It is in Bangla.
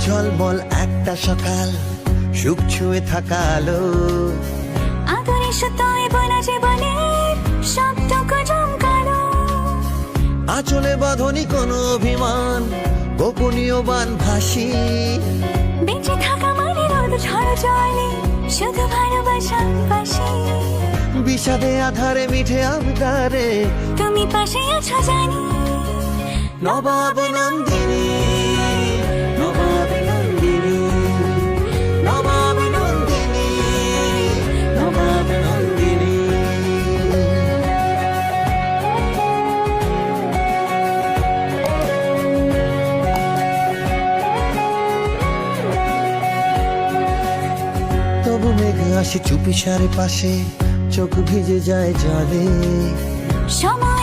ঝলমল একটা সকাল, সুখ ছুঁয়ে থাকা আলো, আদরে সুতোয় বোনা জীবনের সবটুকু জমকালো। আঁচলে বাঁধনি কোনো অভিমান, গোপনীয় বান ভাসি। বেঁচে থাকা মানে রোদ ঝড় জলে শুধু ভালোবাসার পাশে। বিষাদে আধারে মিঠে আবদারে তুমি পাশে আছো জানি। নবাব নন্দিনী, নবাব নন্দিনী, নবাব নন্দিনী, নবাব নন্দিনী। তবু মেঘ আসে চুপিসারে পাশে, চোখ ভিজে যায় জলে। সময়